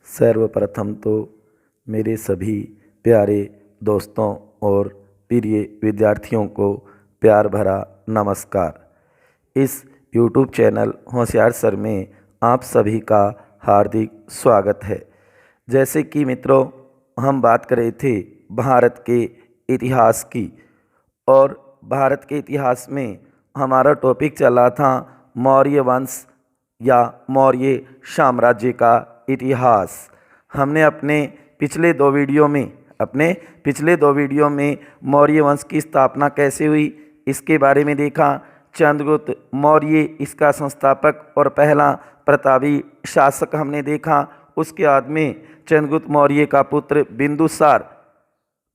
सर्वप्रथम तो मेरे सभी प्यारे दोस्तों और प्रिय विद्यार्थियों को प्यार भरा नमस्कार। इस YouTube चैनल होशियार सर में आप सभी का हार्दिक स्वागत है। जैसे कि मित्रों, हम बात कर रहे थे भारत के इतिहास की, और भारत के इतिहास में हमारा टॉपिक चला था मौर्य वंश या मौर्य साम्राज्य का इतिहास। हमने अपने पिछले दो वीडियो में मौर्य वंश की स्थापना कैसे हुई इसके बारे में देखा। चंद्रगुप्त मौर्य इसका संस्थापक और पहला प्रतापी शासक हमने देखा। उसके बाद में चंद्रगुप्त मौर्य का पुत्र बिंदुसार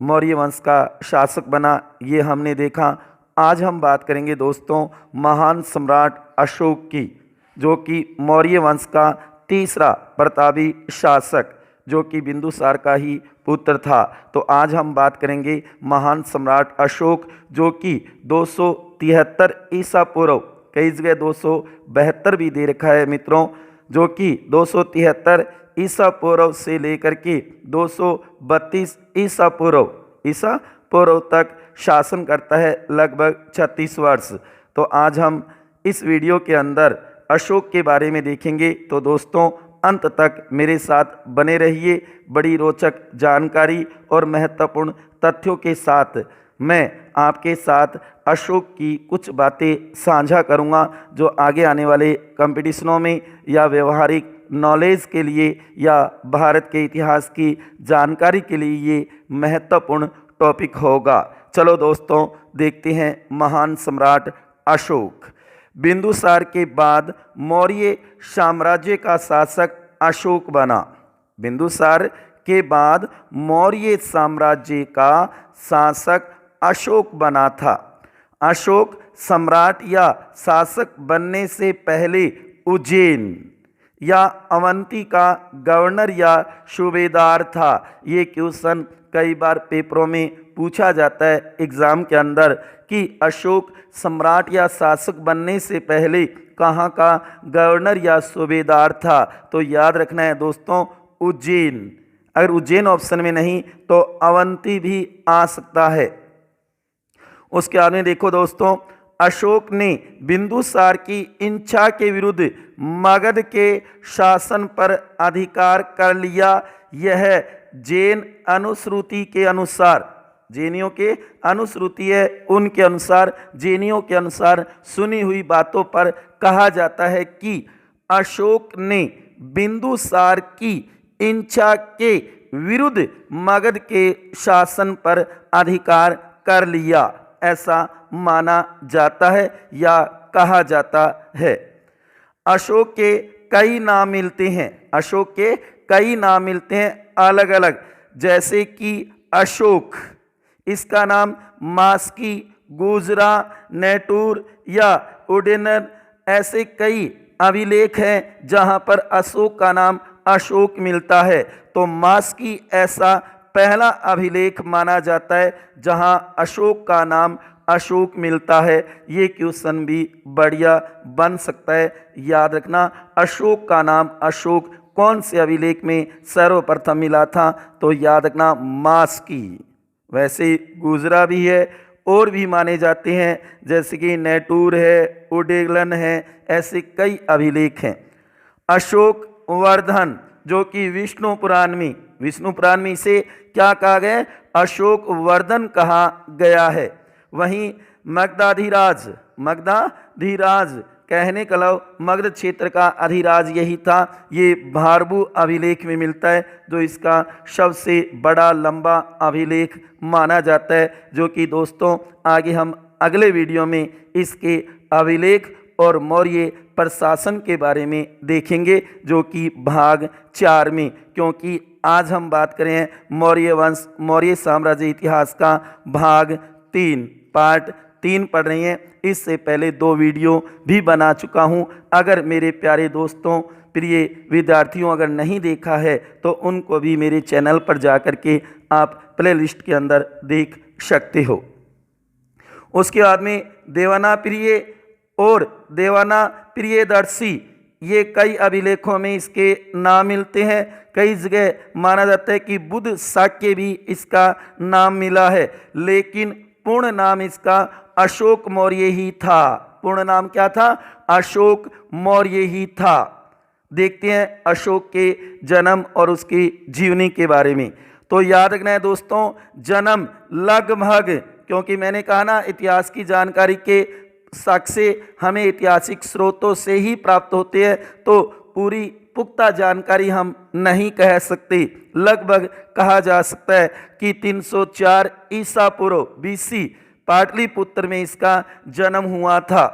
मौर्य वंश का शासक बना, ये हमने देखा। आज हम बात करेंगे दोस्तों महान सम्राट अशोक की, जो कि मौर्य वंश का तीसरा प्रतापी शासक, जो कि बिंदुसार का ही पुत्र था। तो आज हम बात करेंगे महान सम्राट अशोक, जो कि 273 ईसा पूर्व, कई जगह 272 भी दे रखा है मित्रों, जो कि 273 ईसा पूर्व से लेकर के 232 ईसा पूर्व तक शासन करता है, लगभग 36 वर्ष। तो आज हम इस वीडियो के अंदर अशोक के बारे में देखेंगे। तो दोस्तों अंत तक मेरे साथ बने रहिए। बड़ी रोचक जानकारी और महत्वपूर्ण तथ्यों के साथ मैं आपके साथ अशोक की कुछ बातें साझा करूंगा, जो आगे आने वाले कंपटीशनों में या व्यवहारिक नॉलेज के लिए या भारत के इतिहास की जानकारी के लिए ये महत्वपूर्ण टॉपिक होगा। चलो दोस्तों देखते हैं महान सम्राट अशोक। बिंदुसार के बाद मौर्य साम्राज्य का शासक अशोक बना। बिंदुसार के बाद मौर्य साम्राज्य का शासक अशोक बना था। अशोक सम्राट या शासक बनने से पहले उज्जैन या अवंती का गवर्नर या सूबेदार था। ये क्वेश्चन कई बार पेपरों में पूछा जाता है एग्ज़ाम के अंदर कि अशोक सम्राट या शासक बनने से पहले कहाँ का गवर्नर या सूबेदार था। तो याद रखना है दोस्तों उज्जैन। अगर उज्जैन ऑप्शन में नहीं तो अवंती भी आ सकता है। उसके बाद में देखो दोस्तों, अशोक ने बिंदुसार की इच्छा के विरुद्ध मगध के शासन पर अधिकार कर लिया। यह जैन अनुश्रुति के अनुसार, जैनियों के अनुश्रुति है, उनके अनुसार, जैनियों के अनुसार सुनी हुई बातों पर कहा जाता है कि अशोक ने बिंदुसार की इच्छा के विरुद्ध मगध के शासन पर अधिकार कर लिया, ऐसा माना जाता है या कहा जाता है। अशोक के कई नाम मिलते हैं, अशोक के कई नाम मिलते हैं अलग अलग, जैसे कि अशोक, इसका नाम मास्की, गुजरा, नेटूर या उडेनर, ऐसे कई अभिलेख हैं जहां पर अशोक का नाम अशोक मिलता है। तो मास्की ऐसा पहला अभिलेख माना जाता है जहां अशोक का नाम अशोक मिलता है। ये क्वेश्चन भी बढ़िया बन सकता है, याद रखना अशोक का नाम अशोक कौन से अभिलेख में सर्वप्रथम मिला था। तो याद रखना मास्की। वैसे गुजरा भी है और भी माने जाते हैं, जैसे कि नेटूर है, उडेगलन है, ऐसे कई अभिलेख हैं। अशोक वर्धन, जो कि विष्णु पुराण में इसे क्या कहा गया है, अशोक वर्धन कहा गया है। वहीं मगधाधिराज कहने का लो मगध क्षेत्र का अधिराज यही था। ये भारभू अभिलेख में मिलता है, जो इसका सबसे बड़ा लंबा अभिलेख माना जाता है, जो कि दोस्तों आगे हम अगले वीडियो में इसके अभिलेख और मौर्य प्रशासन के बारे में देखेंगे, जो कि भाग 4 में, क्योंकि आज हम बात करें हैं मौर्य वंश मौर्य साम्राज्य इतिहास का भाग 3, पार्ट 3 पढ़ रही हैं। इससे पहले 2 वीडियो भी बना चुका हूं। अगर मेरे प्यारे दोस्तों, प्रिय विद्यार्थियों, अगर नहीं देखा है तो उनको भी मेरे चैनल पर जाकर के आप प्लेलिस्ट के अंदर देख सकते हो। उसके बाद में देवाना प्रिय और देवाना प्रियदर्शी, ये कई अभिलेखों में इसके नाम मिलते हैं। कई जगह माना जाता है कि बुद्ध शाक्य भी इसका नाम मिला है, लेकिन पूर्ण नाम इसका अशोक मौर्य ही था। पूर्ण नाम क्या था? अशोक मौर्य ही था। देखते हैं अशोक के जन्म और उसकी जीवनी के बारे में। तो याद रखना है दोस्तों, जन्म लगभग, क्योंकि मैंने कहा ना इतिहास की जानकारी के साक्ष्य हमें ऐतिहासिक स्रोतों से ही प्राप्त होते हैं, तो पूरी पुख्ता जानकारी हम नहीं कह सकते। लगभग कहा जा सकता है कि 304 ईसा पूर्व BC पाटलिपुत्र में इसका जन्म हुआ था,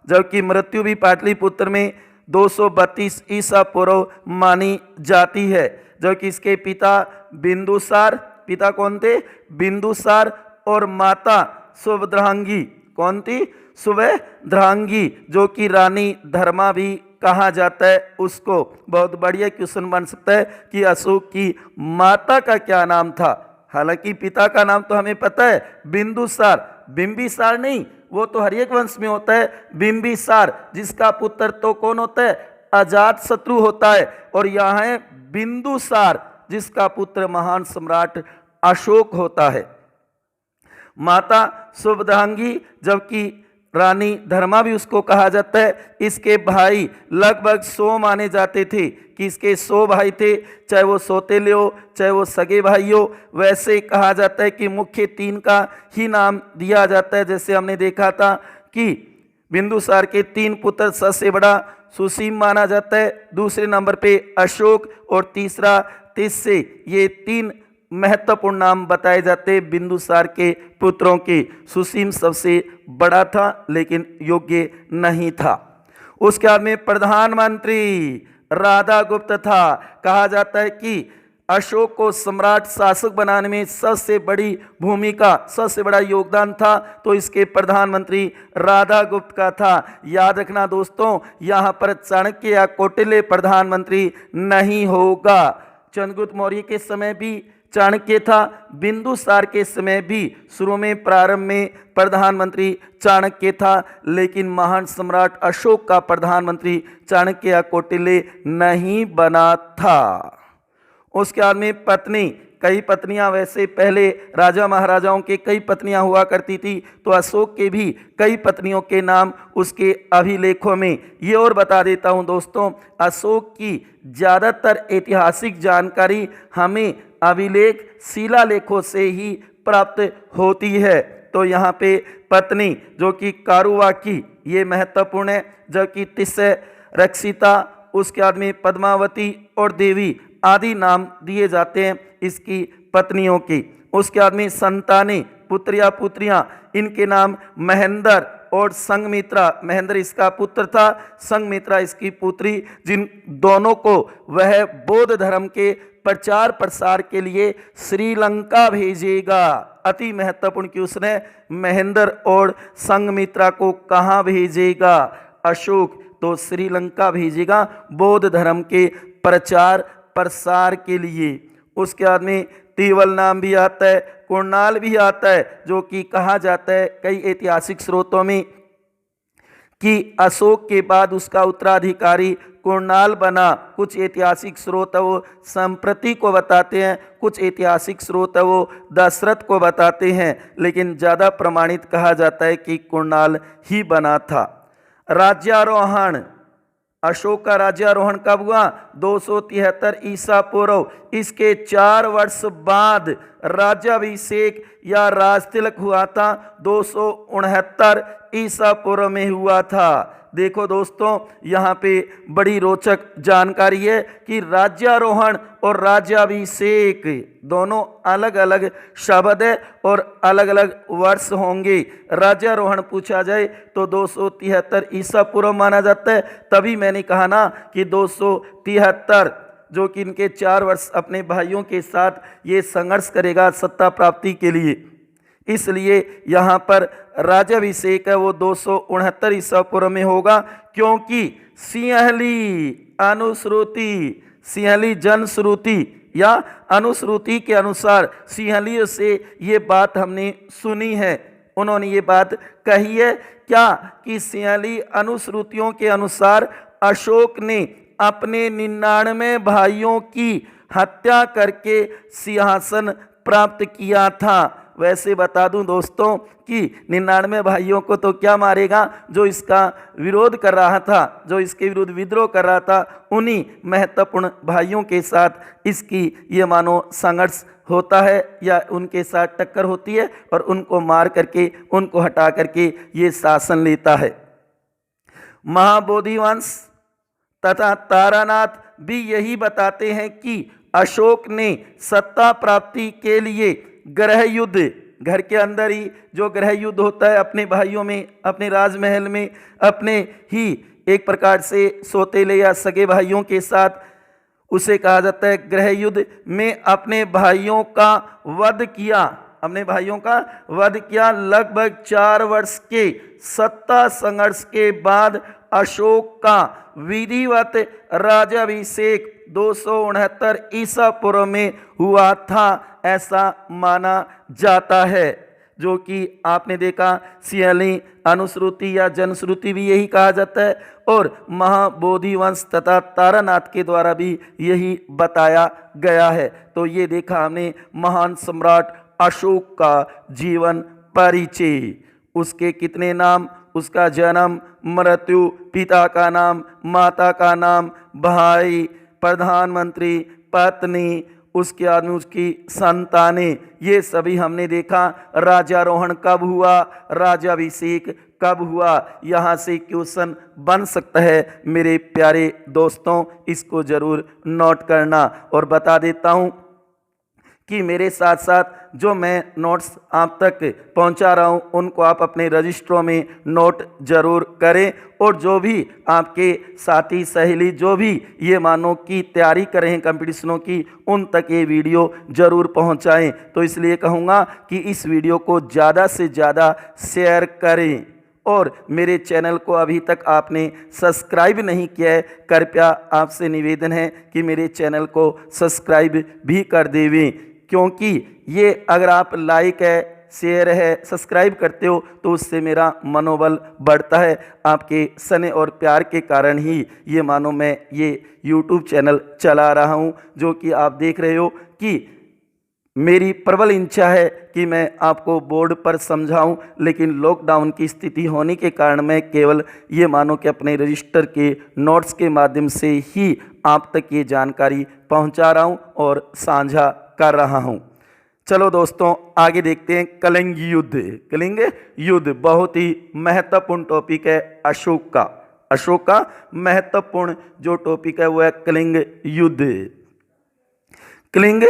जबकि मृत्यु भी पाटलिपुत्र में 232 ईसा पूर्व मानी जाती है। जबकि इसके पिता बिंदुसार, पिता कौन थे? बिंदुसार, और माता सुभद्रांगी। कौन थी? सुभद्रांगी, जो कि रानी धर्मा भी कहा जाता है उसको। बहुत बढ़िया क्वेश्चन बन सकता है कि अशोक की माता का क्या नाम था। हालांकि पिता का नाम तो हमें पता है, बिंदुसार। बिंबिसार नहीं, वो तो हर्यक वंश में होता है। बिंबिसार जिसका पुत्र तो कौन होता है? अजात शत्रु होता है। और यहाँ है बिंदुसार जिसका पुत्र महान सम्राट अशोक होता है। माता सुभद्रांगी, जबकि रानी धर्मा भी उसको कहा जाता है। इसके भाई लगभग 100 माने जाते थे कि इसके 100 भाई थे, चाहे वो सौतेले हो चाहे वो सगे भाई हो। वैसे कहा जाता है कि मुख्य 3 का ही नाम दिया जाता है। जैसे हमने देखा था कि बिंदुसार के 3 पुत्र सबसे बड़ा सुसीम माना जाता है, दूसरे नंबर पे अशोक, और तीसरा तिस्से। ये 3 महत्वपूर्ण नाम बताए जाते बिंदुसार के पुत्रों के। सुसीम सबसे बड़ा था लेकिन योग्य नहीं था। उसके बाद में प्रधानमंत्री राधागुप्त था। कहा जाता है कि अशोक को सम्राट शासक बनाने में सबसे बड़ी भूमिका, सबसे बड़ा योगदान था तो इसके प्रधानमंत्री राधागुप्त का था। याद रखना दोस्तों, यहाँ पर चाणक्य या कौटिल्य प्रधानमंत्री नहीं होगा। चंद्रगुप्त मौर्य के समय भी चाणक्य था, बिंदुसार के समय भी शुरू में प्रारंभ में प्रधानमंत्री चाणक्य था, लेकिन महान सम्राट अशोक का प्रधानमंत्री चाणक्य या कौटिल्य नहीं बना था। उसके बाद में पत्नी, कई पत्नियां, वैसे पहले राजा महाराजाओं के कई पत्नियां हुआ करती थी, तो अशोक के भी कई पत्नियों के नाम उसके अभिलेखों में। ये और बता देता हूं दोस्तों, अशोक की ज़्यादातर ऐतिहासिक जानकारी हमें अभिलेख शिलालेखों से ही प्राप्त होती है। तो यहाँ पे पत्नी जो कि कारुवाकी, ये महत्वपूर्ण है, जबकि तिस्से, रक्षिता, उसके बाद में पद्मावती और देवी आदि नाम दिए जाते हैं इसकी पत्नियों की। उसके बाद में संतानें, पुत्रियाँ पुत्रियाँ, इनके नाम महेंद्र और संघमित्रा। महेंद्र इसका पुत्र था, संघमित्रा इसकी पुत्री, जिन दोनों को वह बौद्ध धर्म के प्रचार प्रसार के लिए श्रीलंका भेजेगा। अति महत्वपूर्ण क्वेश्चन है, महेंद्र और संघमित्रा को कहाँ भेजेगा अशोक? तो श्रीलंका भेजेगा बौद्ध धर्म के प्रचार प्रसार के लिए। उसके बाद में तीवल नाम भी आता है, कुणाल भी आता है, जो कि कहा जाता है कई ऐतिहासिक स्रोतों में कि अशोक के बाद उसका उत्तराधिकारी कुणाल बना। कुछ ऐतिहासिक स्रोत वो संप्रति को बताते हैं, कुछ ऐतिहासिक स्रोत वो दशरथ को बताते हैं, लेकिन ज़्यादा प्रमाणित कहा जाता है कि कुणाल ही बना था। राज्यारोहण, अशोक का राज्यारोहण कब हुआ? 273 ईसा पूर्व। इसके 4 वर्ष बाद राज्याभिषेक या राजतिलक हुआ था, 269 ईसा पूर्व में हुआ था। देखो दोस्तों, यहाँ पे बड़ी रोचक जानकारी है कि राज्यारोहण और राज्याभिषेक दोनों अलग अलग शब्द है और अलग अलग वर्ष होंगे। राज्यारोहण पूछा जाए तो 273 ईसा पूर्व माना जाता है। तभी मैंने कहा ना कि 273, जो कि इनके 4 वर्ष अपने भाइयों के साथ ये संघर्ष करेगा सत्ता प्राप्ति के लिए, इसलिए यहाँ पर राज्याभिषेक है वो 269 ईसा पूर्व में होगा। क्योंकि सिंहली अनुश्रुति, सिंहली जनश्रुति या अनुश्रुति के अनुसार सिंहलियों से ये बात हमने सुनी है, उन्होंने ये बात कही है क्या कि सिंहली अनुश्रुतियों के अनुसार अशोक ने अपने 99 भाइयों की हत्या करके सिंहासन प्राप्त किया था। वैसे बता दूं दोस्तों कि 99 भाइयों को तो क्या मारेगा, जो इसका विरोध कर रहा था, जो इसके विरुद्ध विद्रोह कर रहा था, उन्हीं महत्वपूर्ण भाइयों के साथ इसकी ये मानो संघर्ष होता है या उनके साथ टक्कर होती है और उनको मार करके, उनको हटा करके ये शासन लेता है। महाबोधि वंश तथा तारानाथ भी यही बताते हैं कि अशोक ने सत्ता प्राप्ति के लिए गृह युद्ध, घर के अंदर ही जो गृह युद्ध होता है अपने भाइयों में, अपने राजमहल में, अपने ही एक प्रकार से सौतेले या सगे भाइयों के साथ, उसे कहा जाता है गृह युद्ध में अपने भाइयों का वध किया। अपने भाइयों का वध किया। लगभग 4 वर्ष के सत्ता संघर्ष के बाद अशोक का विधिवत राज्याभिषेक 269 ईसा पूर्व में हुआ था, ऐसा माना जाता है। जो कि आपने देखा सियाली अनुश्रुति या जनश्रुति भी यही कहा जाता है और महाबोधि वंश तथा तारानाथ के द्वारा भी यही बताया गया है। तो ये देखा हमने महान सम्राट अशोक का जीवन परिचय, उसके कितने नाम, उसका जन्म, मृत्यु, पिता का नाम, माता का नाम, भाई, प्रधानमंत्री, पत्नी, उसके बाद में उसकी संतानें, ये सभी हमने देखा। राजारोहण कब हुआ, राज्याभिषेक कब हुआ, यहाँ से क्वेश्चन बन सकता है मेरे प्यारे दोस्तों, इसको जरूर नोट करना। और बता देता हूँ कि मेरे साथ साथ जो मैं नोट्स आप तक पहुंचा रहा हूं उनको आप अपने रजिस्टरों में नोट जरूर करें और जो भी आपके साथी सहेली जो भी ये मानो की तैयारी कर रहे हैं कंपटीशनों की, उन तक ये वीडियो जरूर पहुंचाएं। तो इसलिए कहूँगा कि इस वीडियो को ज़्यादा से ज़्यादा शेयर करें और मेरे चैनल को अभी तक आपने सब्सक्राइब नहीं किया है, कृपया आपसे निवेदन है कि मेरे चैनल को सब्सक्राइब भी कर देवें, क्योंकि ये अगर आप लाइक है, शेयर है, सब्सक्राइब करते हो तो उससे मेरा मनोबल बढ़ता है। आपके स्नेह और प्यार के कारण ही ये मानो मैं ये YouTube चैनल चला रहा हूँ, जो कि आप देख रहे हो कि मेरी प्रबल इच्छा है कि मैं आपको बोर्ड पर समझाऊं, लेकिन लॉकडाउन की स्थिति होने के कारण मैं केवल ये मानो कि अपने रजिस्टर के नोट्स के माध्यम से ही आप तक ये जानकारी पहुंचा रहा हूं और साझा कर रहा हूं। चलो दोस्तों आगे देखते हैं कलिंग युद्ध। कलिंग युद्ध बहुत ही महत्वपूर्ण टॉपिक है अशोक का। अशोक का महत्वपूर्ण जो टॉपिक है वो है कलिंग युद्ध। कलिंग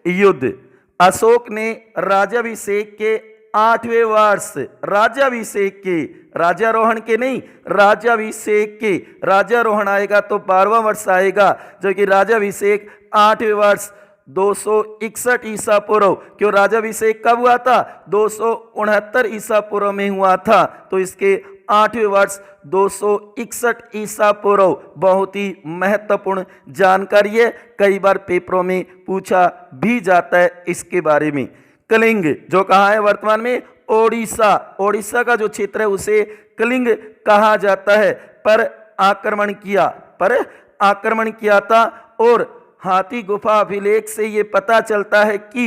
युद्ध अशोक ने राज्याभिषेक के 8वें वर्ष, राज्याभिषेक के, राज्यारोहण के नहीं, राज्याभिषेक के, राज्यारोहण आएगा तो 12वां वर्ष आएगा, जो कि राज्याभिषेक 8वें वर्ष 261 ईसा पूर्व। क्यों राज्याभिषेक कब हुआ था? 269 ईसा पूर्व में हुआ था। तो इसके 8वें वर्ष 261 ईसा पूर्व बहुत ही महत्वपूर्ण जानकारी है, कई बार पेपरों में पूछा भी जाता है इसके बारे में। कलिंग जो कहाँ है वर्तमान में? ओडिशा। ओडिशा का जो क्षेत्र है उसे कलिंग कहा जाता है। पर आक्रमण किया था और हाथी गुफा अभिलेख से ये पता चलता है कि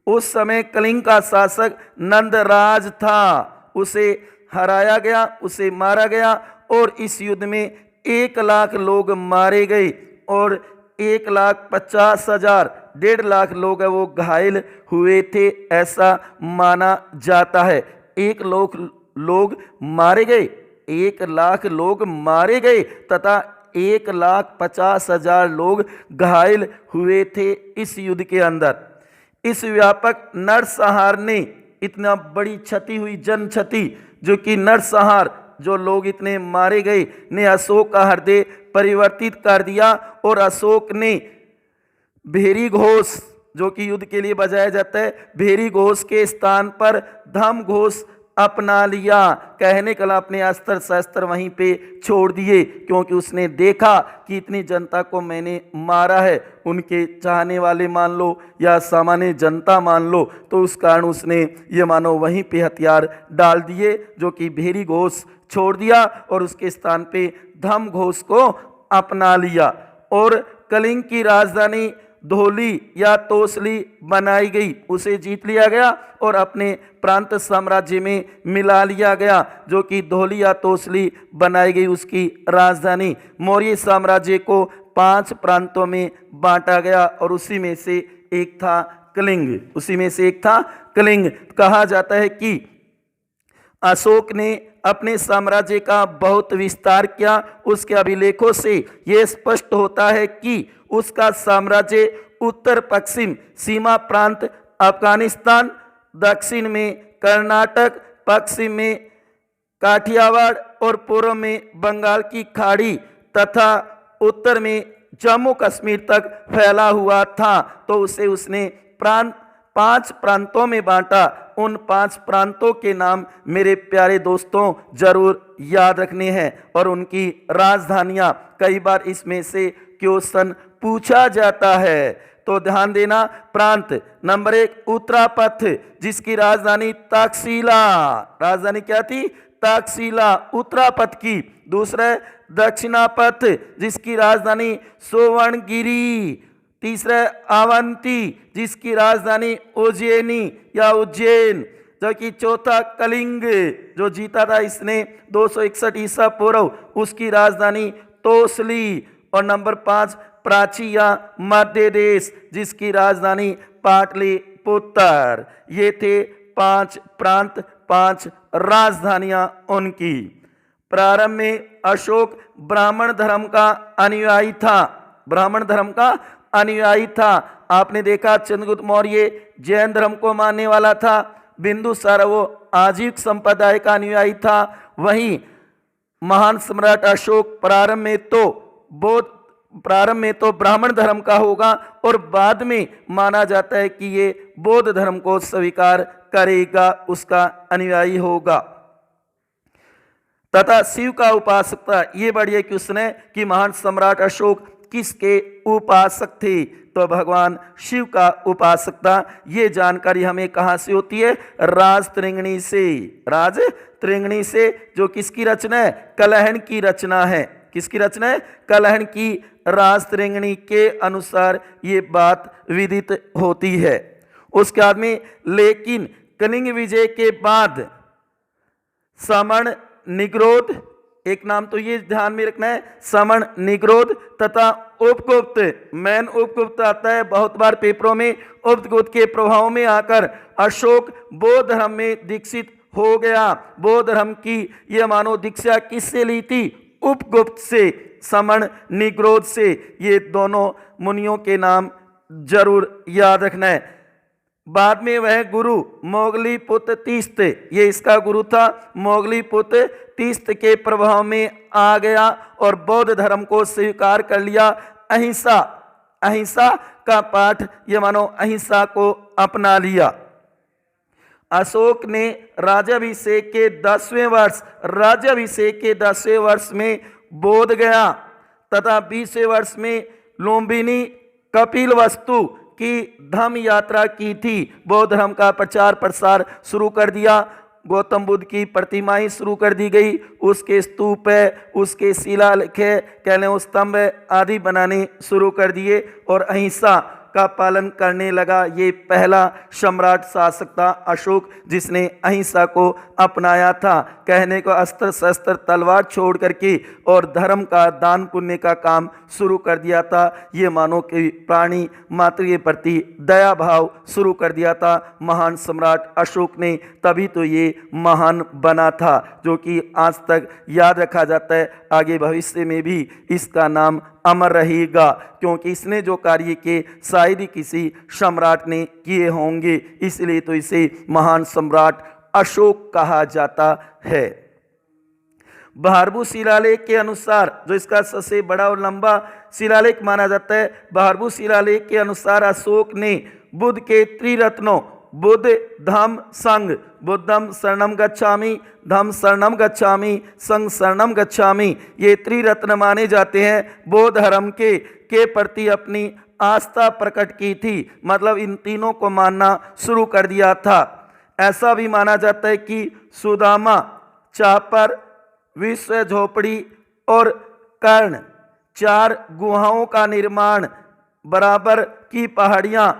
उस समय कलिंग का शासक नंदराज था। उसे हराया गया, उसे मारा गया और इस युद्ध में 1 लाख लोग मारे गए और 1,50,000, 1.5 लाख लोग वो घायल हुए थे, ऐसा माना जाता है। 1 लाख लोग मारे गए, 1 लाख लोग मारे गए तथा 1,50,000 लोग घायल हुए थे इस युद्ध के अंदर। इस व्यापक नरसंहार ने इतना बड़ी क्षति हुई, जन क्षति, जो कि नरसंहार, जो लोग इतने मारे गए, ने अशोक का हृदय परिवर्तित कर दिया और अशोक ने भेरी घोष, जो कि युद्ध के लिए बजाया जाता है, भेरी घोष के स्थान पर धम घोष अपना लिया। कहने के लिए अपने अस्त्र शस्त्र वहीं पे छोड़ दिए, क्योंकि उसने देखा कि इतनी जनता को मैंने मारा है, उनके चाहने वाले मान लो या सामान्य जनता मान लो, तो उस कारण उसने ये मानो वहीं पे हथियार डाल दिए, जो कि भेरी घोष छोड़ दिया और उसके स्थान पे धम घोष को अपना लिया और कलिंग की राजधानी धोली या तोसली बनाई गई, उसे जीत लिया गया और अपने प्रांत साम्राज्य में मिला लिया गया, जो कि धोली या तोसली बनाई गई उसकी राजधानी। मौर्य साम्राज्य को 5 प्रांतों में बांटा गया और उसी में से एक था कलिंग। कहा जाता है कि अशोक ने अपने साम्राज्य का बहुत विस्तार किया। उसके अभिलेखों से यह स्पष्ट होता है कि उसका साम्राज्य उत्तर पश्चिम सीमा प्रांत अफगानिस्तान, दक्षिण में कर्नाटक, पश्चिम में काठियावाड़ और पूर्व में बंगाल की खाड़ी तथा उत्तर में जम्मू कश्मीर तक फैला हुआ था। तो उसे उसने 5 प्रांतों में बांटा। उन 5 प्रांतों के नाम मेरे प्यारे दोस्तों जरूर याद रखने हैं और उनकी राजधानियां। कई बार इसमें से क्वेश्चन पूछा जाता है, तो ध्यान देना। प्रांत नंबर 1 उत्तरापथ, जिसकी राजधानी तक्षशिला, राजधानी क्या थी? तक्षशिला, उत्तरापथ की। दूसरा दक्षिणापथ, जिसकी राजधानी सुवर्णगिरी। तीसरा अवंती, जिसकी राजधानी उज्जैनी या उज्जैन। जबकि चौथा कलिंग, जो जीता था इसने 261 ईसा पूर्व, उसकी राजधानी तोसली। और नंबर 5 प्राची या मध्य देश, जिसकी राजधानी पाटलिपुत्र। ये थे 5 प्रांत, 5 राजधानियां उनकी। प्रारंभ में अशोक ब्राह्मण धर्म का अनुयायी था। आपने देखा चंद्रगुप्त मौर्य जैन धर्म को मानने वाला था। बिंदुसार वो आजीविक संप्रदाय का अनुयायी था। वहीं महान सम्राट अशोक प्रारंभ में तो ब्राह्मण धर्म का होगा और बाद में माना जाता है कि ये बौद्ध धर्म को स्वीकार करेगा, उसका अनुयायी होगा। तथा शिव का उपासक था। ये बढ़िया क्वेश्चन है कि महान सम्राट अशोक किसके उपासक थे? तो भगवान शिव का उपासक था। ये जानकारी हमें कहां से होती है? राजतृंगिणी से, जो किसकी रचना है? कलहन की रचना है। किसकी रचना है? कलहन की। राजतृंगिणी के अनुसार ये बात विदित होती है। उसके बाद में लेकिन कलिंग विजय के बाद समण निग्रोध, एक नाम तो ये ध्यान में रखना है, समण निग्रोध तथा उपगुप्त। मैन उपगुप्त आता है बहुत बार पेपरों में। उपगुप्त के प्रभाव में आकर अशोक बौद्ध धर्म में दीक्षित हो गया। बौद्ध धर्म की यह मानो दीक्षा किससे ली थी? उपगुप्त से, समण निग्रोध से। ये दोनों मुनियों के नाम जरूर याद रखना है। बाद में वह गुरु मोगलीपुत्र तीस्त, ये इसका गुरु था, मोगलीपुत्र तीस्त के प्रभाव में आ गया और बौद्ध धर्म को स्वीकार कर लिया। अहिंसा का पाठ, ये मानो अहिंसा को अपना लिया। अशोक ने राज्याभिषेक के 10वें वर्ष में बोध गया तथा 20वें वर्ष में लुम्बिनी कपिलवस्तु की धम्म यात्रा की थी। बौद्ध धर्म का प्रचार प्रसार शुरू कर दिया। गौतम बुद्ध की प्रतिमाएं शुरू कर दी गई, उसके स्तूप है, उसके शिलालेख है, कहने स्तंभ आदि बनाने शुरू कर दिए और अहिंसा का पालन करने लगा। ये पहला सम्राट शासक था अशोक, जिसने अहिंसा को अपनाया था। कहने को अस्त्र शस्त्र तलवार छोड़ करके और धर्म का दान पुण्य का काम शुरू कर दिया था। ये मानो कि प्राणी मात्र के प्रति दया भाव शुरू कर दिया था महान सम्राट अशोक ने। तभी तो ये महान बना था, जो कि आज तक याद रखा जाता है। आगे भविष्य में भी इसका नाम अमर रहेगा, क्योंकि इसने जो कार्य किए शायद ही किसी सम्राट ने किए होंगे, इसलिए तो इसे महान सम्राट अशोक कहा जाता है। बहारबू शिलालेख के अनुसार, जो इसका सबसे बड़ा और लंबा शिलालेख माना जाता है, बहारबू शिलालेख के अनुसार अशोक ने बुद्ध के त्रिरत्नों बुद्ध धम्म संघ, बुद्धम शरणम गच्छामि, धम्म शरणम गच्छामि, संघ शरणम गच्छामि, ये त्रिरत्न माने जाते हैं, बौद्ध धर्म के प्रति अपनी आस्था प्रकट की थी। मतलब इन तीनों को मानना शुरू कर दिया था। ऐसा भी माना जाता है कि सुदामा, चापर, विश्व झोपड़ी और कर्ण, 4 गुहाओं का निर्माण, बराबर की पहाड़ियां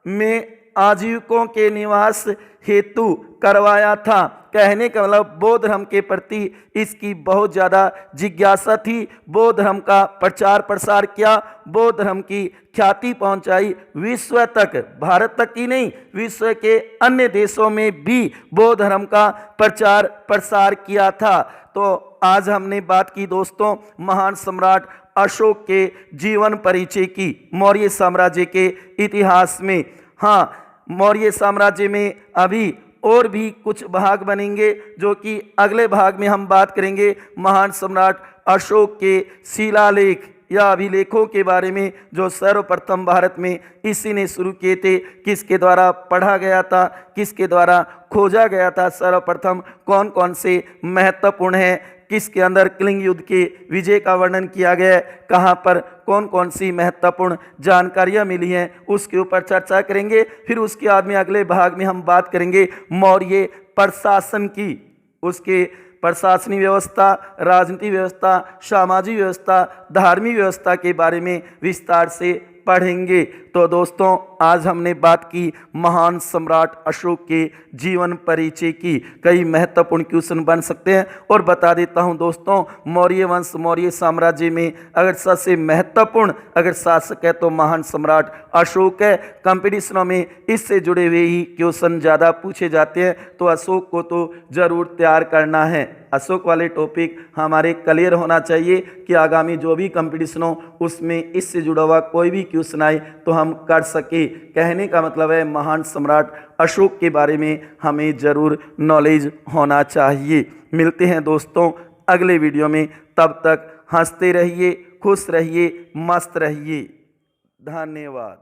में आजीविकों के निवास हेतु करवाया था। कहने का मतलब बौद्ध धर्म के प्रति इसकी बहुत ज़्यादा जिज्ञासा थी। बौद्ध धर्म का प्रचार प्रसार किया, बौद्ध धर्म की ख्याति पहुंचाई विश्व तक, भारत तक ही नहीं, विश्व के अन्य देशों में भी बौद्ध धर्म का प्रचार प्रसार किया था। तो आज हमने बात की दोस्तों महान सम्राट अशोक के जीवन परिचय की, मौर्य साम्राज्य के इतिहास में। हाँ, मौर्य साम्राज्य में अभी और भी कुछ भाग बनेंगे, जो कि अगले भाग में हम बात करेंगे महान सम्राट अशोक के शिलालेख या अभिलेखों के बारे में, जो सर्वप्रथम भारत में इसी ने शुरू किए थे। किसके द्वारा पढ़ा गया था, किसके द्वारा खोजा गया था, सर्वप्रथम कौन कौन से महत्वपूर्ण हैं, किसके अंदर कलिंग युद्ध के विजय का वर्णन किया गया है, कहाँ पर कौन कौन सी महत्वपूर्ण जानकारियाँ मिली हैं, उसके ऊपर चर्चा करेंगे। फिर उसके बाद में अगले भाग में हम बात करेंगे मौर्य प्रशासन की, उसके प्रशासनिक व्यवस्था, राजनीतिक व्यवस्था, सामाजिक व्यवस्था, धार्मिक व्यवस्था के बारे में विस्तार से पढ़ेंगे। तो दोस्तों आज हमने बात की महान सम्राट अशोक के जीवन परिचय की। कई महत्वपूर्ण क्वेश्चन बन सकते हैं और बता देता हूं दोस्तों, मौर्य वंश, मौर्य साम्राज्य में अगर सबसे महत्वपूर्ण अगर शासक है तो महान सम्राट अशोक है। कंपटीशनों में इससे जुड़े हुए ही क्वेश्चन ज़्यादा पूछे जाते हैं, तो अशोक को तो ज़रूर तैयार करना है। अशोक वाले टॉपिक हमारे क्लियर होना चाहिए कि आगामी जो भी कंपटीशन हो उसमें इससे जुड़ा हुआ कोई भी क्वेश्चन आए तो हम कर सके। कहने का मतलब है महान सम्राट अशोक के बारे में हमें ज़रूर नॉलेज होना चाहिए। मिलते हैं दोस्तों अगले वीडियो में, तब तक हंसते रहिए, खुश रहिए, मस्त रहिए। धन्यवाद।